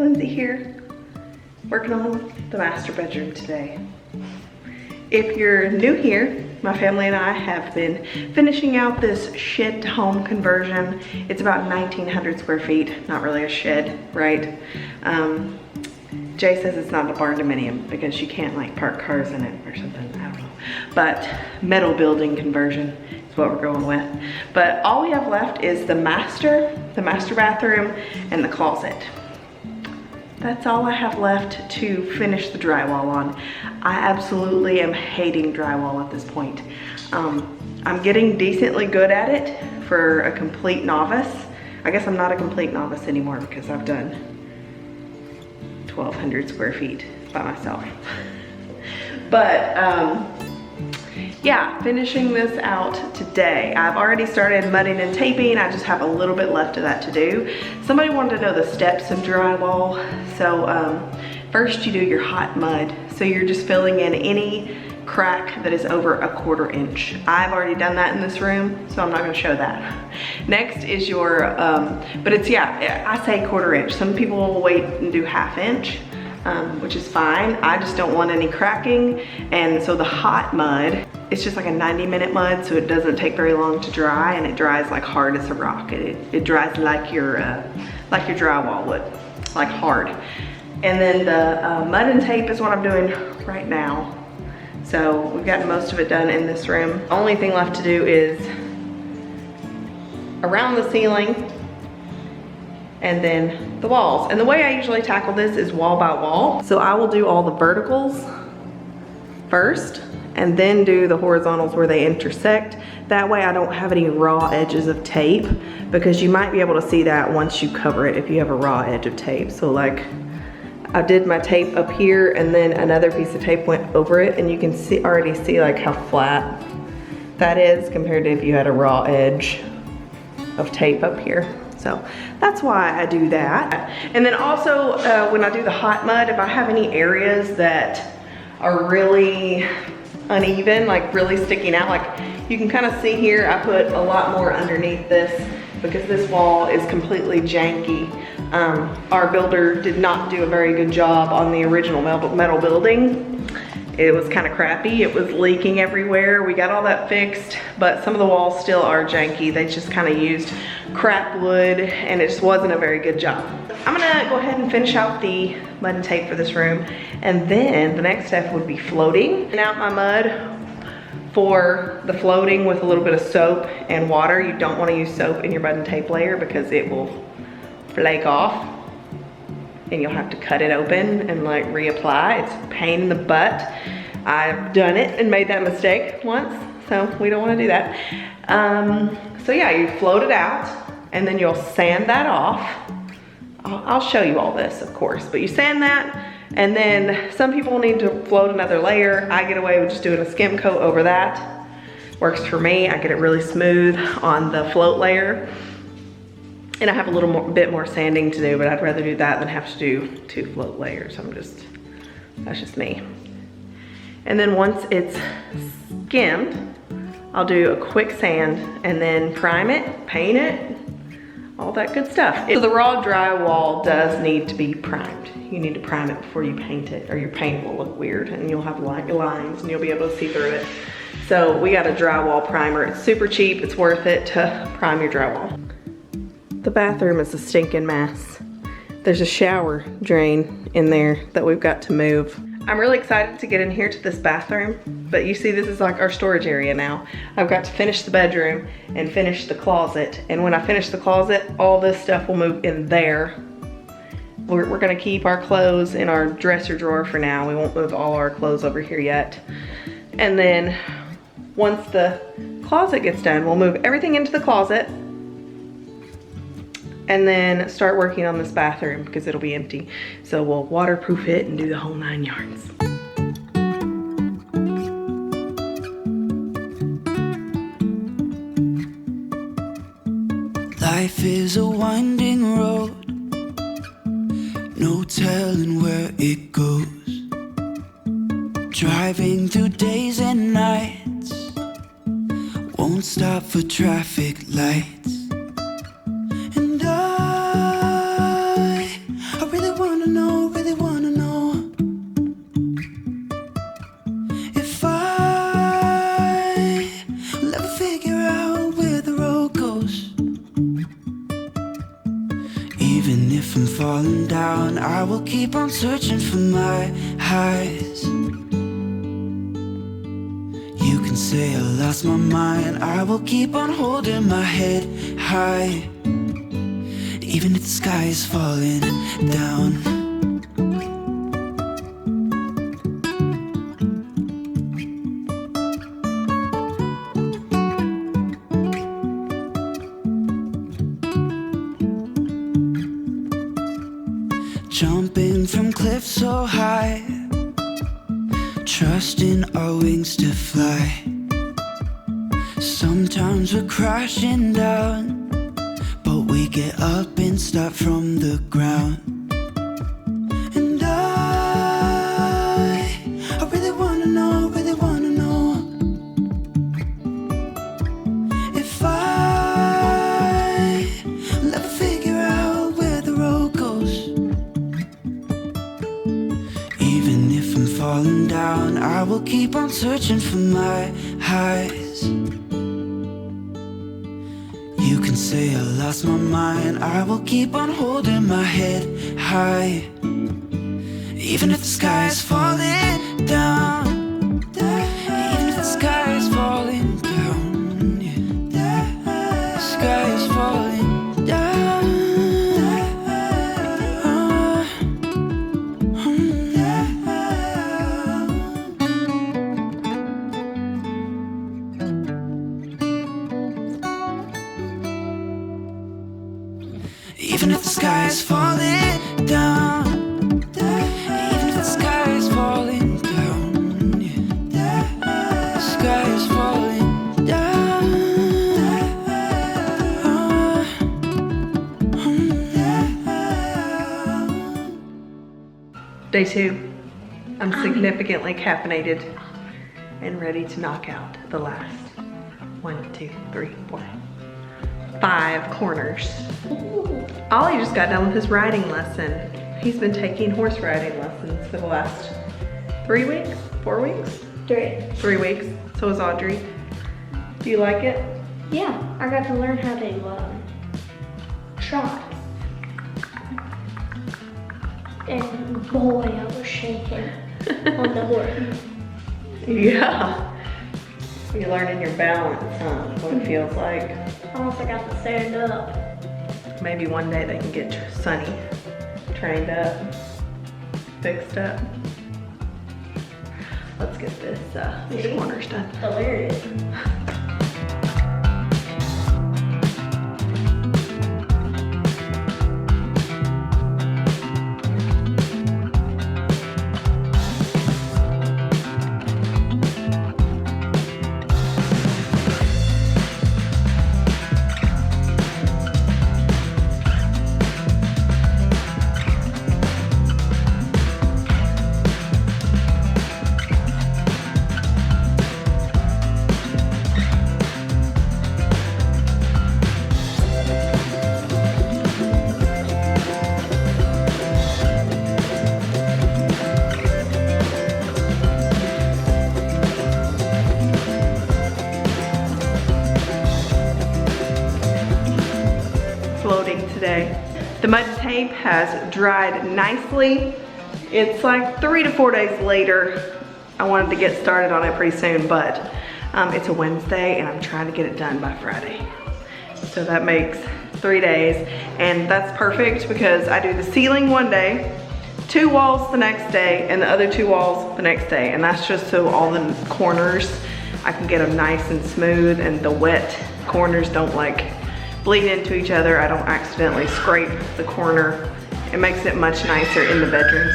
Lindsey here, working on the master bedroom today. If you're new here, my family and I have been finishing out this shed to home conversion. It's about 1,900 square feet, not really a shed, right? Jay says it's not a barn-dominium because you can't like park cars in it or something, I don't know. But metal building conversion is what we're going with. But all we have left is the master bathroom, and the closet. That's all I have left to finish the drywall on. I absolutely am hating drywall at this point. I'm getting decently good at it for a complete novice. I guess I'm not a complete novice anymore because I've done 1,200 square feet by myself. But yeah, finishing this out today. I've already started mudding and taping. I just have a little bit left of that to do. Somebody wanted to know the steps of drywall. So first you do your hot mud. So you're just filling in any crack that is over 1/4 inch. I've already done that in this room, so I'm not gonna show that. Next is your, but it's, yeah, I say 1/4 inch. Some people will wait and do 1/2 inch, which is fine. I just don't want any cracking. And so the hot mud, it's just like a 90-minute mud, so it doesn't take very long to dry, and it dries like hard as a rock. It dries like your drywall would, like hard. And then the mud and tape is what I'm doing right now. So we've gotten most of it done in this room. The only thing left to do is around the ceiling and then the walls. And the way I usually tackle this is wall by wall. So I will do all the verticals first and then do the horizontals where they intersect. That way I don't have any raw edges of tape, because you might be able to see that once you cover it if you have a raw edge of tape. So like I did my tape up here and then another piece of tape went over it, and you can see, already see like how flat that is compared to if you had a raw edge of tape up here. So that's why I do that. And then also when I do the hot mud, if I have any areas that are really uneven, like really sticking out, like you can kind of see here, I put a lot more underneath this because this wall is completely janky. Our builder did not do a very good job on the original metal building. It was kind of crappy. It was leaking everywhere. We got all that fixed, but some of the walls still are janky. They just kind of used crap wood, and it just wasn't a very good job. I'm gonna go ahead and finish out the mud and tape for this room, and then the next step would be floating out my mud. For the floating with a little bit of soap and water, you don't want to use soap in your mud and tape layer because it will flake off and you'll have to cut it open and like reapply. It's a pain in the butt. I've done it and made that mistake once, so we don't want to do that. So yeah, you float it out and then you'll sand that off. I'll show you all this, of course, but you sand that, and then some people need to float another layer. I get away with just doing a skim coat over that. Works for me. I get it really smooth on the float layer. And I have a little bit more sanding to do, but I'd rather do that than have to do 2 float layers. That's just me. And then once it's skimmed, I'll do a quick sand and then prime it, paint it, all that good stuff. So the raw drywall does need to be primed. You need to prime it before you paint it, or your paint will look weird and you'll have lines and you'll be able to see through it. So we got a drywall primer. It's super cheap. It's worth it to prime your drywall. The bathroom is a stinking mess. There's a shower drain in there that we've got to move. I'm really excited to get in here to this bathroom, but you see this is like our storage area now. I've got to finish the bedroom and finish the closet. And when I finish the closet, all this stuff will move in there. We're gonna keep our clothes in our dresser drawer for now. We won't move all our clothes over here yet. And then once the closet gets done, we'll move everything into the closet and then start working on this bathroom because it'll be empty. So we'll waterproof it and do the whole 9 yards. Life is a winding road, no telling where it goes. Driving through days and nights, won't stop for traffic lights. And I really wanna falling down, I will keep on searching for my highs. You can say I lost my mind, I will keep on holding my head high, even if the sky is falling down. Jumping from cliffs so high, trusting our wings to fly. Sometimes we're crashing down, but we get up and start from the ground. And I really wanna know, if I'll ever figure out where the road goes. Even if I'm falling down, I will keep on searching for my highs. You can say I lost my mind, I will keep on holding my head high, even if the sky is falling down. Even if the sky is falling down, yeah. The sky is falling down. Even if the sky is falling down, even if the sky is falling down, yeah. The sky is falling down. Day 2. I'm significantly caffeinated and ready to knock out the last 1, 2, 3, 4, 5 corners. Ollie just got done with his riding lesson. He's been taking horse riding lessons for the last 3 weeks, 4 weeks? 3 weeks. So is Audrey. Do you like it? Yeah, I got to learn how to trot. And boy, I was shaking on the horse. Yeah. You're learning your balance, huh? What it feels like. I also got to stand up. Maybe one day they can get Sunny trained up, fixed up. Let's get these corners done. Hilarious. Today. The mud tape has dried nicely. It's like 3 to 4 days later. I wanted to get started on it pretty soon, but it's a Wednesday and I'm trying to get it done by Friday. So that makes 3 days, and that's perfect because I do the ceiling one day, 2 walls the next day, and the other 2 walls the next day. And that's just so all the corners, I can get them nice and smooth and the wet corners don't like bleed into each other. I don't accidentally scrape the corner. It makes it much nicer in the bedrooms.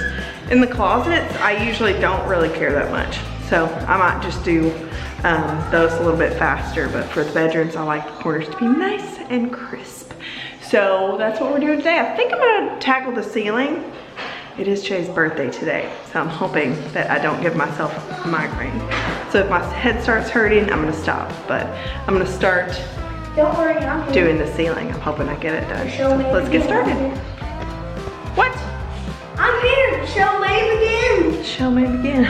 In the closets, I usually don't really care that much. So I might just do those a little bit faster, but for the bedrooms, I like the corners to be nice and crisp. So that's what we're doing today. I think I'm gonna tackle the ceiling. It is Jay's birthday today, so I'm hoping that I don't give myself a migraine. So if my head starts hurting, I'm gonna stop, but I'm gonna start Don't worry, I'm here. doing the ceiling. I'm hoping I get it done. Show So me let's get again. started. What? I'm here. The show may begin. Show may begin.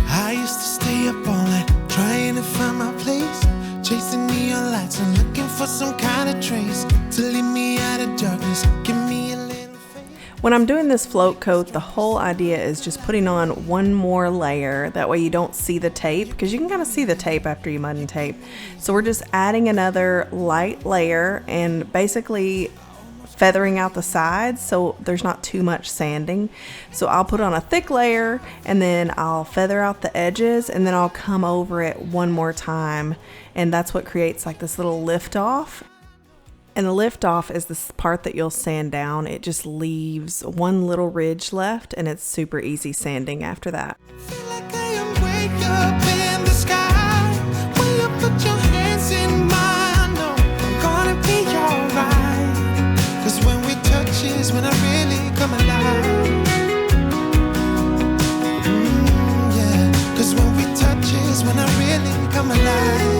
I used to stay up all night trying to find my place, chasing neon lights and looking for some kind of trace to lead me out of darkness. Give me a little. When I'm doing this float coat, the whole idea is just putting on one more layer. That way you don't see the tape, because you can kind of see the tape after you mud and tape. So we're just adding another light layer and basically feathering out the sides so there's not too much sanding. So I'll put on a thick layer and then I'll feather out the edges and then I'll come over it one more time, and that's what creates like this little lift off. And the lift off is this part that you'll sand down. It just leaves one little ridge left, and it's super easy sanding after that. Feel like I am way up in the sky. When you put your hands in mine, I know I'm gonna be alright. 'Cause when we touch is when I really come alive. Yeah. 'Cause when we touch is when I really come alive.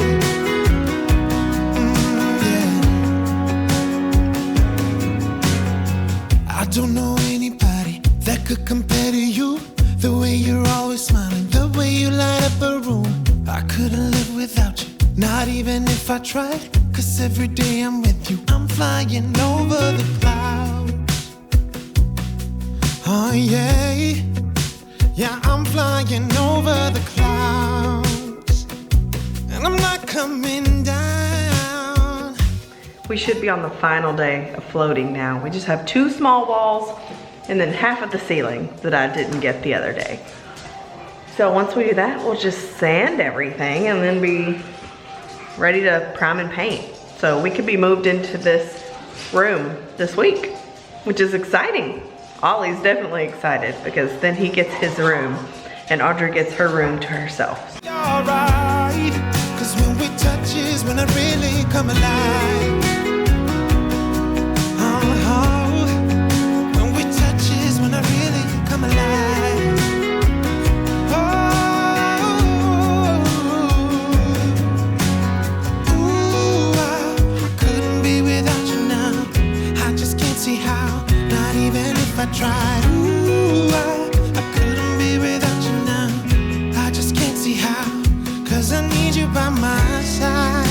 I don't know anybody that could compare to you. The way you're always smiling, the way you light up a room. I couldn't live without you, not even if I tried. 'Cause every day I'm with you, I'm flying over the clouds. Oh yeah, yeah, I'm flying over the clouds. And I'm not coming down. We should be on the final day of floating now. We just have 2 small walls and then half of the ceiling that I didn't get the other day. So once we do that, we'll just sand everything and then be ready to prime and paint. So we could be moved into this room this week, which is exciting. Ollie's definitely excited because then he gets his room and Audrey gets her room to herself. You're right, 'cause when we touch is when I really come alive. When we touch is when I really come alive. I couldn't be without you now. I just can't see how, not even if I tried. I couldn't be without you now. I just can't see how, 'cause I need you by my side.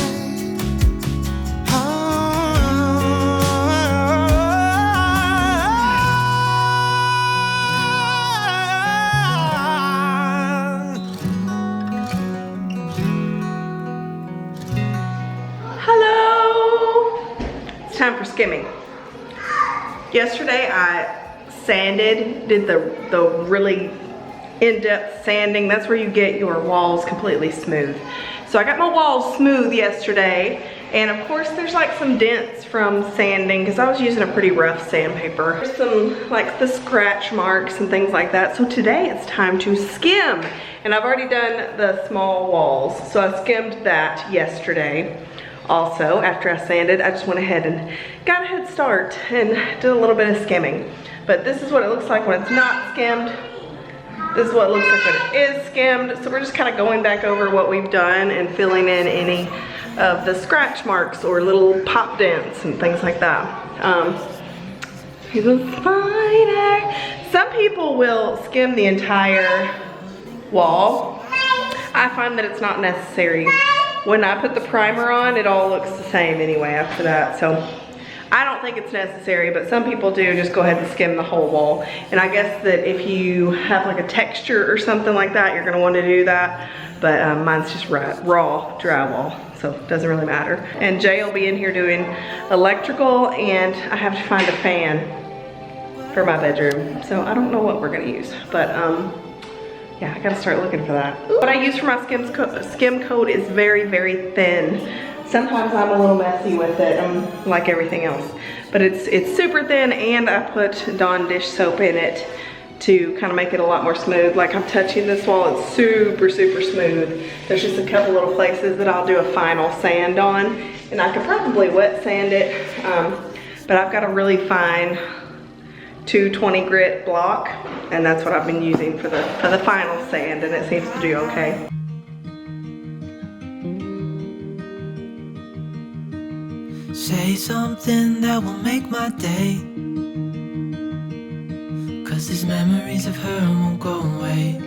Time for skimming. Yesterday I sanded, did the really in-depth sanding. That's where you get your walls completely smooth. So I got my walls smooth yesterday, and of course there's like some dents from sanding because I was using a pretty rough sandpaper. There's some like the scratch marks and things like that. So today it's time to skim, and I've already done the small walls. So I skimmed that yesterday. Also, after I sanded, I just went ahead and got a head start and did a little bit of skimming. But this is what it looks like when it's not skimmed. This is what it looks like when it is skimmed. So we're just kind of going back over what we've done and filling in any of the scratch marks or little pop dents and things like that. He's a spider. Some people will skim the entire wall. I find that it's not necessary. When I put the primer on, it all looks the same anyway after that. So I don't think it's necessary, but some people do just go ahead and skim the whole wall. And I guess that if you have like a texture or something like that, you're gonna wanna do that. But mine's just raw drywall, so it doesn't really matter. And Jay will be in here doing electrical, and I have to find a fan for my bedroom. So I don't know what we're gonna use, but yeah, I gotta start looking for that. What I use for my skim coat is very, very thin. Sometimes I'm a little messy with it, like everything else. But it's super thin, and I put Dawn dish soap in it to kind of make it a lot more smooth. Like I'm touching this wall, it's super, super smooth. There's just a couple little places that I'll do a final sand on, and I could probably wet sand it, but I've got a really fine 220 grit block, and that's what I've been using for the final sand, and it seems to do okay. Say something that will make my day, 'cause these memories of her won't go away.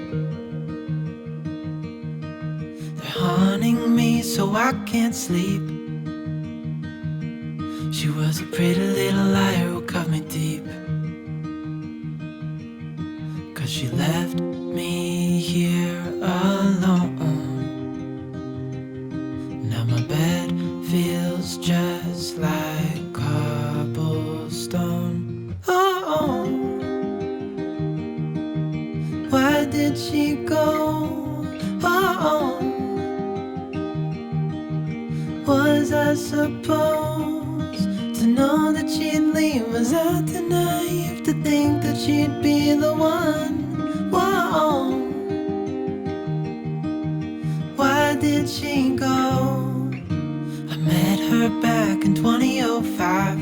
They're haunting me so I can't sleep. She was a pretty little liar who cut me deep. she left me here alone. Now my bed feels just like cobblestone. Oh, why did she go? Oh, was I supposed to know that she'd leave? Was I too naive to think that she'd be the one? Whoa, why did she go? I met her back in 2005.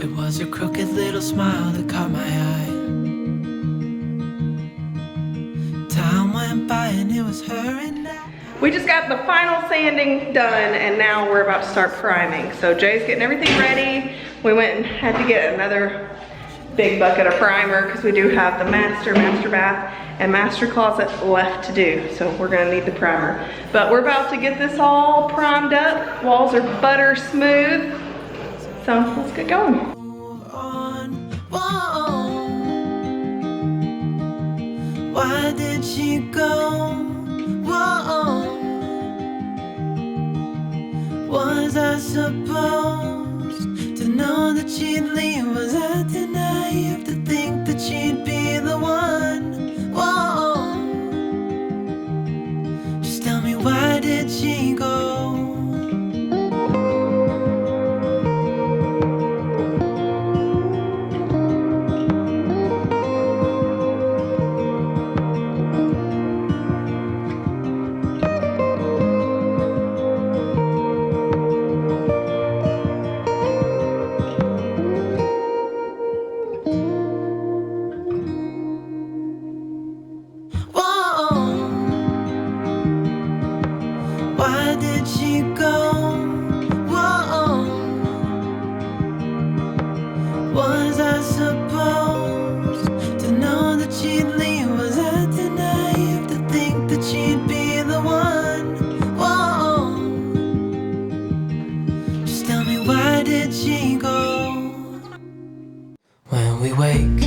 It was her crooked little smile that caught my eye. Time went by and it was her and I. We just got the final sanding done and now we're about to start priming. So Jay's getting everything ready. We went and had to get another big bucket of primer because we do have the master bath, and master closet left to do. So we're gonna need the primer. But we're about to get this all primed up. Walls are butter smooth. So let's get going. Why did she go? Whoa. Was I supposed to know that she'd leave? Was I too naive to think that she'd be the one? Whoa. Just tell me, why did she go? Why did she go? Whoa. Was I supposed to know that she'd leave? Was I too naive to think that she'd be the one? Whoa. Just tell me, why did she go? When we wake,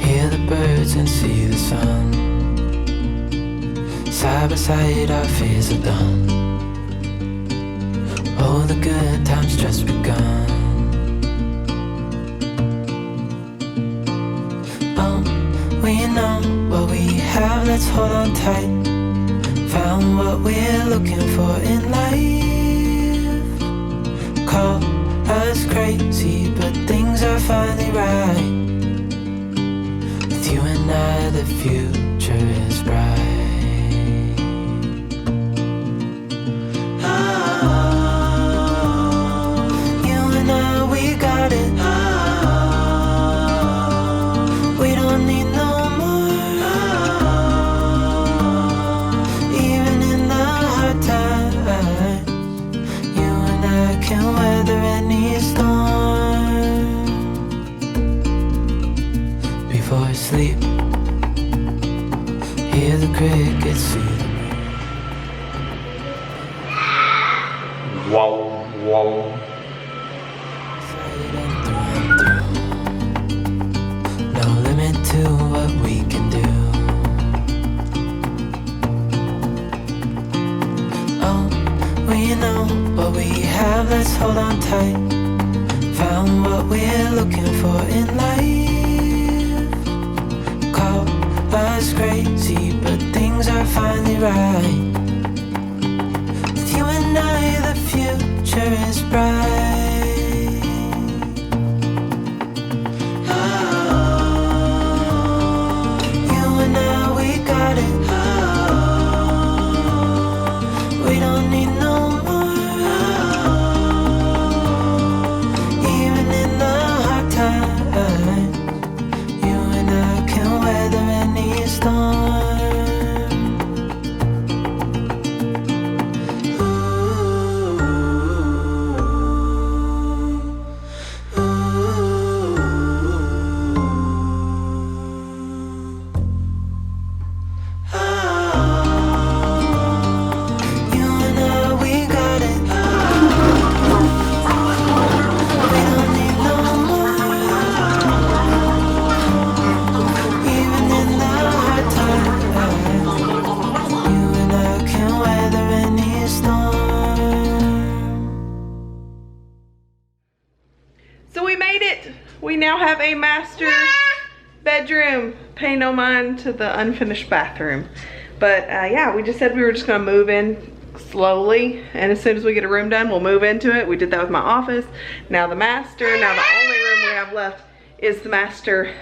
hear the birds and see the sun. Side by side, our fears are done. Oh, the good times just begun. Oh, we know what we have, let's hold on tight. Found what we're looking for in life. Call us crazy, but things are finally right. With you and I, the future is bright. We don't need no more. Even in the hard times, you and I can weather any storm. Before I sleep, hear the crickets, see the moon. Wow, wow. No limit to what we can do. Oh, we know what we have, let's hold on tight. Found what we're looking for in life. Call us crazy, but things are finally right. With you and I, the future is bright. We don't need no more. Even in the hard times, you and I can weather any storm. You and I, we now have a master bedroom. Pay no mind to the unfinished bathroom. But yeah, we just said we were just gonna move in slowly, and as soon as we get a room done, we'll move into it. We did that with my office. Now the master, now the only room we have left is the master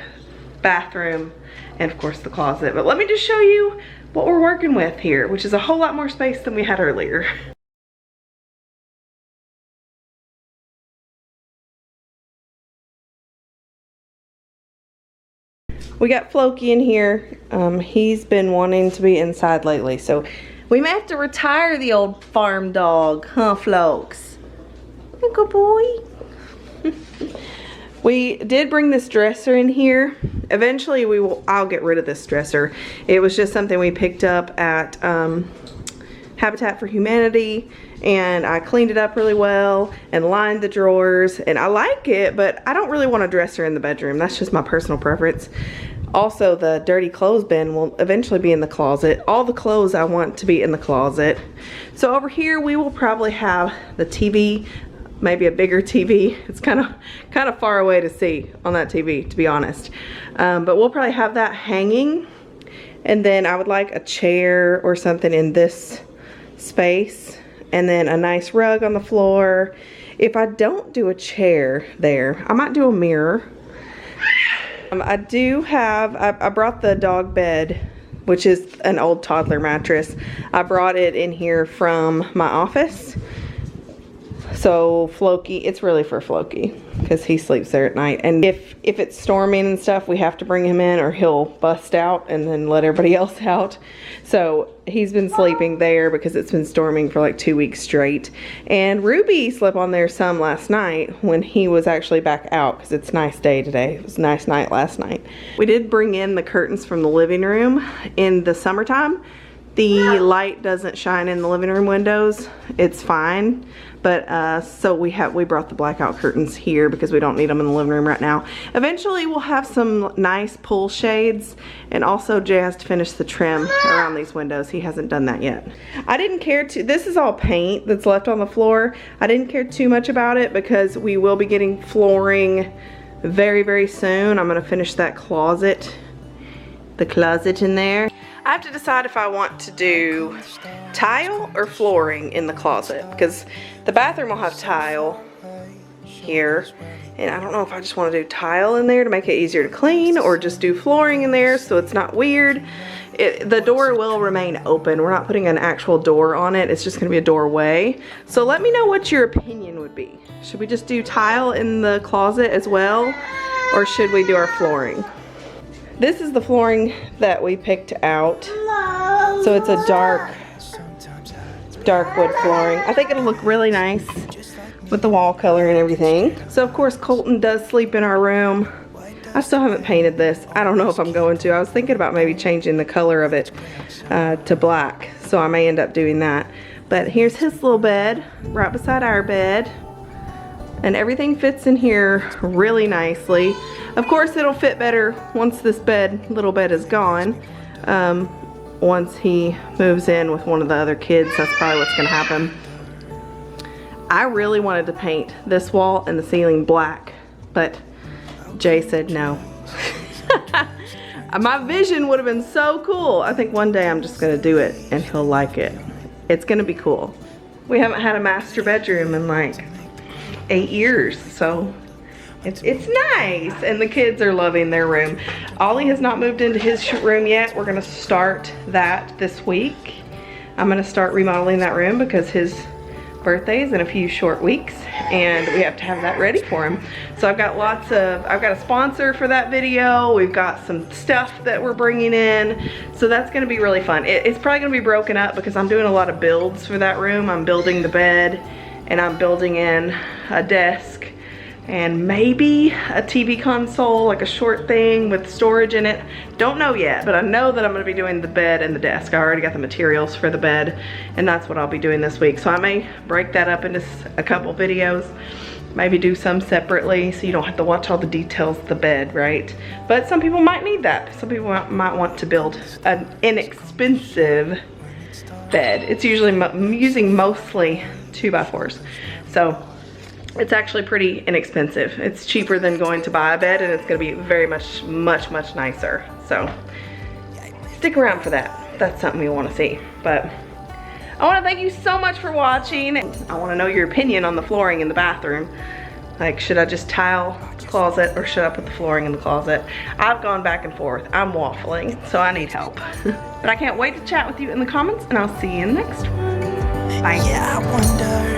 bathroom, and of course the closet. But let me just show you what we're working with here, which is a whole lot more space than we had earlier. We got Floki in here. He's been wanting to be inside lately, so we may have to retire the old farm dog, huh, Flokes? Good boy. We did bring this dresser in here. Eventually I'll get rid of this dresser. It was just something we picked up at Habitat for Humanity, and I cleaned it up really well and lined the drawers, and I like it, but I don't really want a dresser in the bedroom. That's just my personal preference. Also, the dirty clothes bin will eventually be in the closet. All the clothes I want to be in the closet. So over here we will probably have the TV, maybe a bigger TV. It's kind of far away to see on that TV, to be honest. But we'll probably have that hanging, and then I would like a chair or something in this space, and then a nice rug on the floor. If I don't do a chair there, I might do a mirror. I brought the dog bed, which is an old toddler mattress. I brought it in here from my office. So Floki, it's really for Floki because he sleeps there at night. And if it's storming and stuff, we have to bring him in or he'll bust out and then let everybody else out. So he's been sleeping there because it's been storming for like 2 weeks straight. And Ruby slept on there some last night when he was actually back out because it's a nice day today. It was a nice night last night. We did bring in the curtains from the living room in the summertime. The light doesn't shine in the living room windows. It's fine. But so we brought the blackout curtains here because we don't need them in the living room right now. Eventually we'll have some nice pull shades, and also Jay has to finish the trim around these windows. He hasn't done that yet. I didn't care to, this is all paint that's left on the floor. I didn't care too much about it because we will be getting flooring very, very soon. I'm gonna finish that closet, the closet in there. I have to decide if I want to do tile or flooring in the closet, because the bathroom will have tile here, and I don't know if I just want to do tile in there to make it easier to clean, or just do flooring in there so it's not weird. The door will remain open. We're not putting an actual door on it. It's just going to be a doorway. So let me know what your opinion would be. Should we just do tile in the closet as well, or should we do our flooring? This is the flooring that we picked out. So it's a dark wood flooring. I think it'll look really nice with the wall color and everything. So of course Colton does sleep in our room. I still haven't painted this. I don't know if I'm going to. I was thinking about maybe changing the color of it to black. So I may end up doing that. But here's his little bed right beside our bed. And everything fits in here really nicely. Of course it'll fit better once this little bed is gone. Once he moves in with one of the other kids, that's probably what's gonna happen. I really wanted to paint this wall and the ceiling black, but Jay said no. My vision would have been so cool. I think one day I'm just gonna do it and he'll like it. It's gonna be cool. We haven't had a master bedroom in like 8 years, so it's nice, and the kids are loving their room. Ollie has not moved into his room yet. We're gonna start that this week. I'm gonna start remodeling that room because his birthday is in a few short weeks, and we have to have that ready for him. So I've got a sponsor for that video. We've got some stuff that we're bringing in, so that's gonna be really fun. It's probably gonna be broken up because I'm doing a lot of builds for that room. I'm building the bed, and I'm building in a desk and maybe a TV console, like a short thing with storage in it. Don't know yet, but I know that I'm gonna be doing the bed and the desk. I already got the materials for the bed, and that's what I'll be doing this week. So I may break that up into a couple videos, maybe do some separately so you don't have to watch all the details of the bed, right? But some people might need that. Some people might want to build an inexpensive bed. It's usually using mostly 2x4s. So It's actually pretty inexpensive. It's cheaper than going to buy a bed, and it's gonna be very much nicer. So stick around for that. That's something you wanna see. But I wanna thank you so much for watching. I wanna know your opinion on the flooring in the bathroom. Like, should I just tile the closet or should I put the flooring in the closet? I've gone back and forth. I'm waffling, so I need help. But I can't wait to chat with you in the comments, and I'll see you in the next one. Bye. Yeah, I wonder